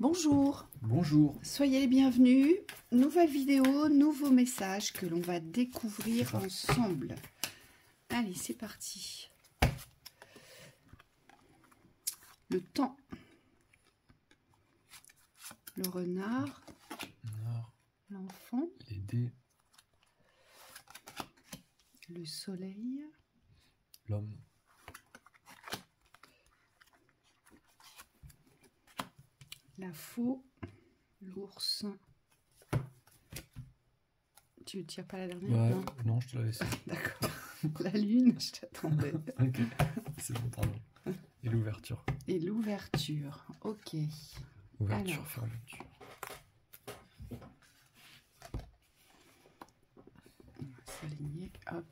Bonjour, Bonjour. soyez les bienvenus. Nouvelle vidéo, nouveau message que l'on va découvrir ensemble. Allez, c'est parti. Le temps. Le renard. L'enfant. Les dés. Le soleil. L'homme. La faux. L'ours. Tu ne tires pas la dernière? Ouais, non, je te la laisse. D'accord. La lune, je t'attendais. Ok, c'est bon, pardon. Et l'ouverture. Et l'ouverture, ok. Ouverture, Alors. fermeture. On va s'aligner, hop,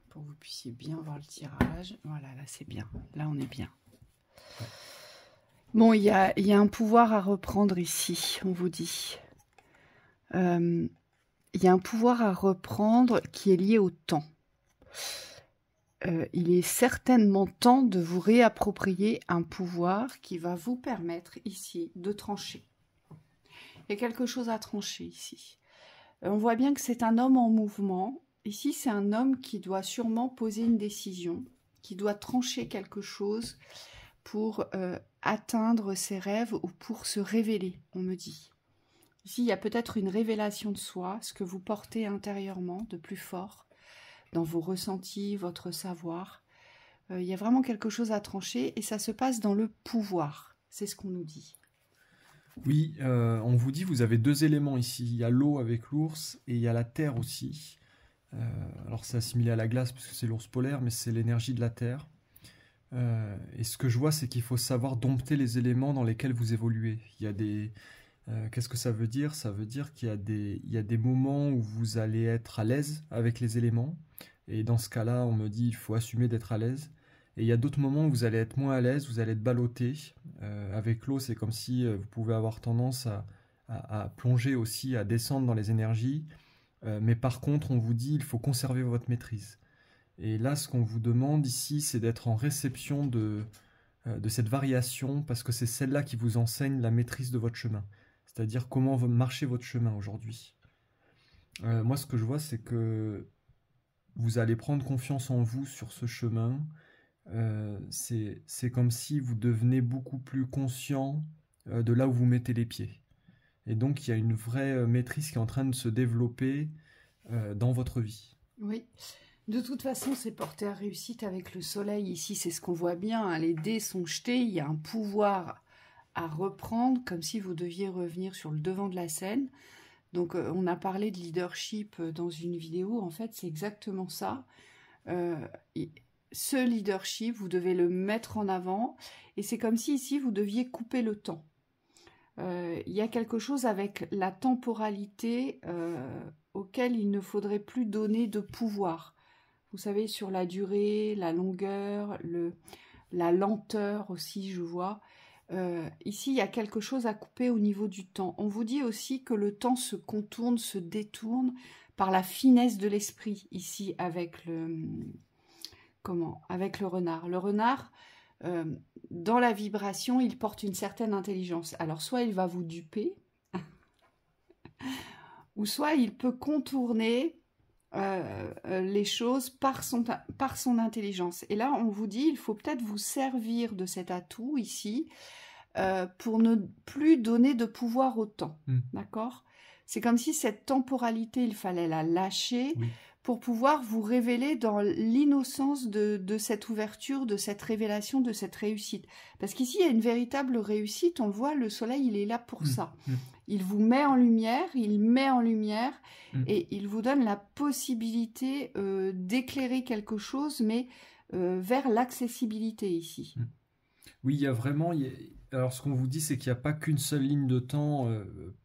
pour que vous puissiez bien voir le tirage. Voilà, là c'est bien. Là on est bien. Bon, il y a un pouvoir à reprendre ici, on vous dit. Il y a un pouvoir à reprendre qui est lié au temps. Il est certainement temps de vous réapproprier un pouvoir qui va vous permettre ici de trancher. Il y a quelque chose à trancher ici. On voit bien que c'est un homme en mouvement. Ici, c'est un homme qui doit sûrement poser une décision, qui doit trancher quelque chose pour atteindre ses rêves ou pour se révéler, on me dit. Ici, il y a peut-être une révélation de soi, ce que vous portez intérieurement de plus fort, dans vos ressentis, votre savoir. Il y a vraiment quelque chose à trancher et ça se passe dans le pouvoir. C'est ce qu'on nous dit. Oui, on vous dit, vous avez deux éléments ici. Il y a l'eau avec l'ours et il y a la terre aussi. Alors c'est assimilé à la glace puisque c'est l'ours polaire, mais c'est l'énergie de la terre. Et ce que je vois, c'est qu'il faut savoir dompter les éléments dans lesquels vous évoluez. Il y a des... qu'est-ce que ça veut dire? Ça veut dire qu'il y a des moments où vous allez être à l'aise avec les éléments. Et dans ce cas-là, on me dit il faut assumer d'être à l'aise. Et il y a d'autres moments où vous allez être moins à l'aise, vous allez être ballotté. Avec l'eau, c'est comme si vous pouvez avoir tendance à plonger aussi, à descendre dans les énergies. Mais par contre, on vous dit il faut conserver votre maîtrise. Et là, ce qu'on vous demande ici, c'est d'être en réception de cette variation, parce que c'est celle-là qui vous enseigne la maîtrise de votre chemin. C'est-à-dire comment marcher votre chemin aujourd'hui. Moi, ce que je vois, c'est que vous allez prendre confiance en vous sur ce chemin. C'est comme si vous devenez beaucoup plus conscient de là où vous mettez les pieds. Et donc, il y a une vraie maîtrise qui est en train de se développer dans votre vie. Oui. De toute façon, c'est porté à réussite avec le soleil. Ici, c'est ce qu'on voit bien. Hein. Les dés sont jetés. Il y a un pouvoir à reprendre, comme si vous deviez revenir sur le devant de la scène. Donc, on a parlé de leadership dans une vidéo. En fait, c'est exactement ça. Ce leadership, vous devez le mettre en avant. Et c'est comme si ici, vous deviez couper le temps. Il y a quelque chose avec la temporalité auquel il ne faudrait plus donner de pouvoir. Vous savez, sur la durée, la longueur, la lenteur aussi, je vois. Ici, il y a quelque chose à couper au niveau du temps. On vous dit aussi que le temps se contourne, se détourne par la finesse de l'esprit, ici, avec avec le renard. Le renard, dans la vibration, il porte une certaine intelligence. Alors, soit il va vous duper, ou soit il peut contourner les choses par son intelligence. Et là, on vous dit, il faut peut-être vous servir de cet atout ici pour ne plus donner de pouvoir au temps. D'accord? C'est comme si cette temporalité, il fallait la lâcher pour pouvoir vous révéler dans l'innocence de cette ouverture, de cette révélation, de cette réussite. Parce qu'ici, il y a une véritable réussite. On le voit, le soleil, il est là pour ça. Il vous met en lumière, et il vous donne la possibilité d'éclairer quelque chose, mais vers l'accessibilité ici. Oui, il y a vraiment... Alors, ce qu'on vous dit, c'est qu'il n'y a pas qu'une seule ligne de temps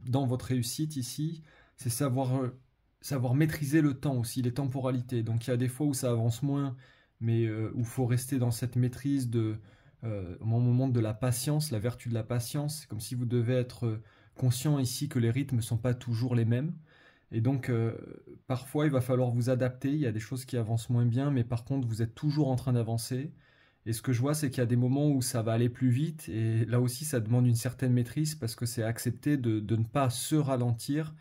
dans votre réussite ici. C'est savoir maîtriser le temps aussi, les temporalités. Donc, il y a des fois où ça avance moins, mais où il faut rester dans cette maîtrise au moment de la patience, la vertu de la patience. C'est comme si vous devez être conscient ici que les rythmes ne sont pas toujours les mêmes. Et donc, parfois, il va falloir vous adapter. Il y a des choses qui avancent moins bien, mais par contre, vous êtes toujours en train d'avancer. Et ce que je vois, c'est qu'il y a des moments où ça va aller plus vite. Et là aussi, ça demande une certaine maîtrise parce que c'est accepter de ne pas se ralentir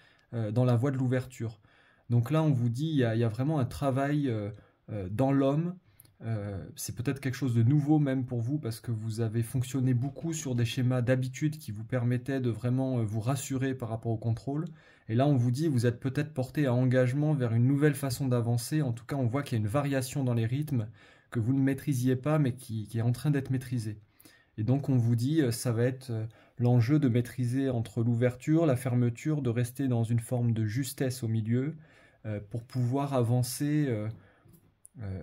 dans la voie de l'ouverture. Donc là, on vous dit, il y a vraiment un travail dans l'homme. C'est peut-être quelque chose de nouveau même pour vous parce que vous avez fonctionné beaucoup sur des schémas d'habitude qui vous permettaient de vraiment vous rassurer par rapport au contrôle. Et là, on vous dit, vous êtes peut-être porté à engagement vers une nouvelle façon d'avancer. En tout cas, on voit qu'il y a une variation dans les rythmes que vous ne maîtrisiez pas, mais qui est en train d'être maîtrisée. Et donc, on vous dit, ça va être l'enjeu de maîtriser entre l'ouverture, la fermeture, de rester dans une forme de justesse au milieu pour pouvoir avancer,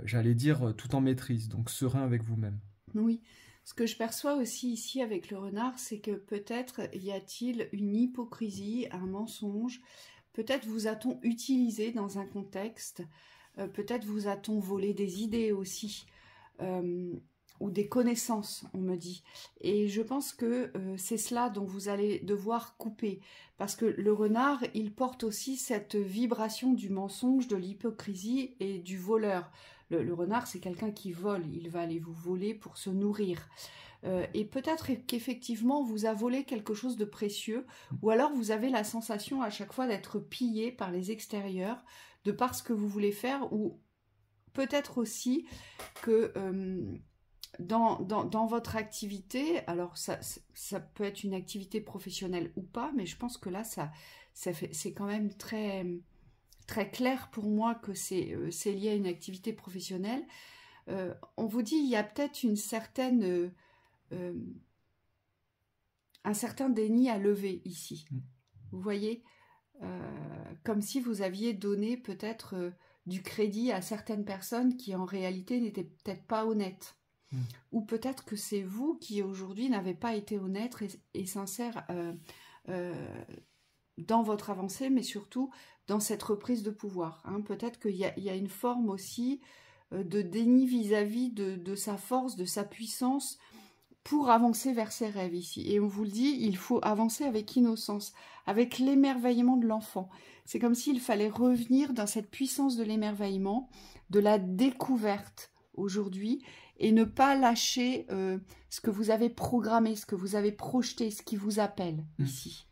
j'allais dire, tout en maîtrise, donc serein avec vous-même. Oui. Ce que je perçois aussi ici avec le renard, c'est que peut-être y a-t-il une hypocrisie, un mensonge. Peut-être vous a-t-on utilisé dans un contexte. Peut-être vous a-t-on volé des idées aussi. Ou des connaissances, on me dit. Et je pense que c'est cela dont vous allez devoir couper. Parce que le renard, il porte aussi cette vibration du mensonge, de l'hypocrisie et du voleur. Le renard, c'est quelqu'un qui vole. Il va aller vous voler pour se nourrir. Et peut-être qu'effectivement, vous a volé quelque chose de précieux. Ou alors, vous avez la sensation à chaque fois d'être pillé par les extérieurs, de par ce que vous voulez faire. Ou peut-être aussi que... Dans votre activité, alors ça peut être une activité professionnelle ou pas, mais je pense que là, c'est quand même très, très clair pour moi que c'est lié à une activité professionnelle. On vous dit, il y a peut-être un certain déni à lever ici. Vous voyez, comme si vous aviez donné peut-être du crédit à certaines personnes qui en réalité n'étaient peut-être pas honnêtes. Ou peut-être que c'est vous qui aujourd'hui n'avez pas été honnête et sincère dans votre avancée, mais surtout dans cette reprise de pouvoir. Hein. Peut-être qu'il y a une forme aussi de déni vis-à-vis de sa force, de sa puissance pour avancer vers ses rêves ici. Et on vous le dit, il faut avancer avec innocence, avec l'émerveillement de l'enfant. C'est comme s'il fallait revenir dans cette puissance de l'émerveillement, de la découverte aujourd'hui, et ne pas lâcher ce que vous avez programmé, ce que vous avez projeté, ce qui vous appelle ici.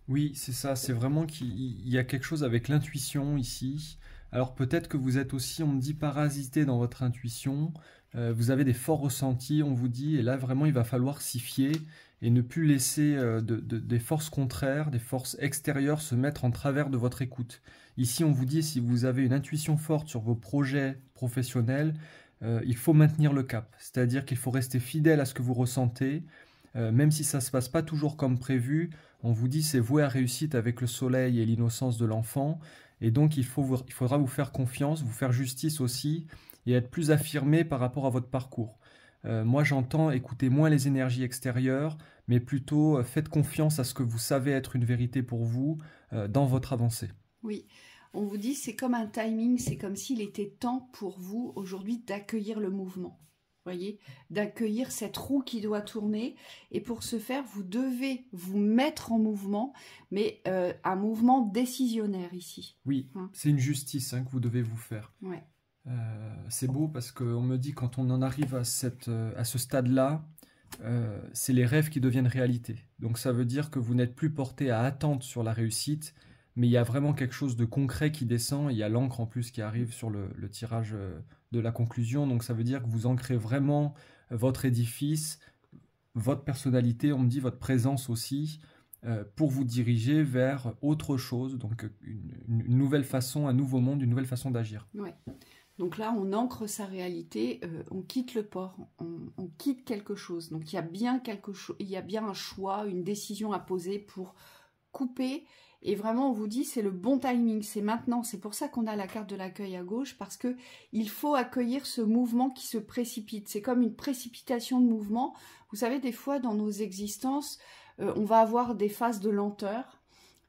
Oui, c'est ça, c'est vraiment qu'il y a quelque chose avec l'intuition ici. Alors peut-être que vous êtes aussi, on me dit, parasité dans votre intuition, vous avez des forts ressentis, on vous dit, et là vraiment il va falloir s'y fier et ne plus laisser des forces contraires, des forces extérieures se mettre en travers de votre écoute. Ici on vous dit, si vous avez une intuition forte sur vos projets professionnels, il faut maintenir le cap, c'est-à-dire qu'il faut rester fidèle à ce que vous ressentez, même si ça ne se passe pas toujours comme prévu. On vous dit c'est voué à réussite avec le soleil et l'innocence de l'enfant, et donc il faudra vous faire confiance, vous faire justice aussi, et être plus affirmé par rapport à votre parcours. Moi j'entends écoutez moins les énergies extérieures, mais plutôt faites confiance à ce que vous savez être une vérité pour vous dans votre avancée. Oui. On vous dit c'est comme un timing, c'est comme s'il était temps pour vous aujourd'hui d'accueillir le mouvement. Voyez, d'accueillir cette roue qui doit tourner. Et pour ce faire, vous devez vous mettre en mouvement, mais un mouvement décisionnaire ici. Oui, c'est une justice que vous devez vous faire. Ouais. C'est beau parce qu'on me dit quand on en arrive à ce stade-là, c'est les rêves qui deviennent réalité. Donc ça veut dire que vous n'êtes plus porté à attendre sur la réussite, mais il y a vraiment quelque chose de concret qui descend. Il y a l'encre en plus qui arrive sur le tirage de la conclusion. Donc ça veut dire que vous ancrez vraiment votre édifice, votre personnalité, on me dit votre présence aussi, pour vous diriger vers autre chose. Donc une nouvelle façon, un nouveau monde, une nouvelle façon d'agir. Ouais. Donc là, on ancre sa réalité, on quitte le port, on quitte quelque chose. Donc il y a bien il y a bien un choix, une décision à poser pour couper. Et vraiment, on vous dit, c'est le bon timing, c'est maintenant. C'est pour ça qu'on a la carte de l'accueil à gauche, parce que il faut accueillir ce mouvement qui se précipite. C'est comme une précipitation de mouvement. Vous savez, des fois, dans nos existences, on va avoir des phases de lenteur,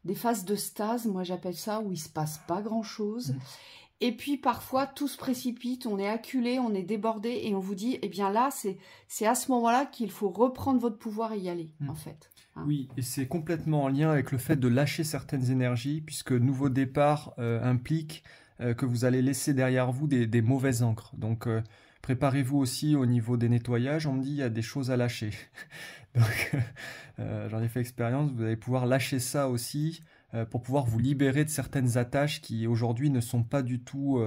des phases de stase, moi j'appelle ça, où il se passe pas grand-chose. Et puis parfois, tout se précipite, on est acculé, on est débordé, et on vous dit, eh bien là, c'est à ce moment-là qu'il faut reprendre votre pouvoir et y aller, en fait. Oui, et c'est complètement en lien avec le fait de lâcher certaines énergies, puisque nouveau départ implique que vous allez laisser derrière vous des mauvaises ancres. Donc, Préparez-vous aussi au niveau des nettoyages. On me dit il y a des choses à lâcher. Donc, j'en ai fait expérience. Vous allez pouvoir lâcher ça aussi pour pouvoir vous libérer de certaines attaches qui aujourd'hui ne sont pas du tout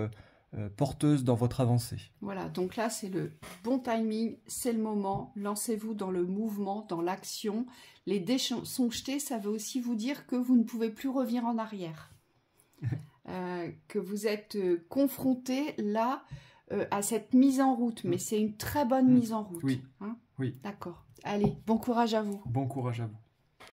porteuses dans votre avancée. Voilà, donc là c'est le bon timing, c'est le moment. Lancez-vous dans le mouvement, dans l'action. Les dés sont jetés, ça veut aussi vous dire que vous ne pouvez plus revenir en arrière. Que vous êtes confronté là à cette mise en route, mais c'est une très bonne mise en route. Oui, hein. oui. D'accord. Allez, bon courage à vous. Bon courage à vous.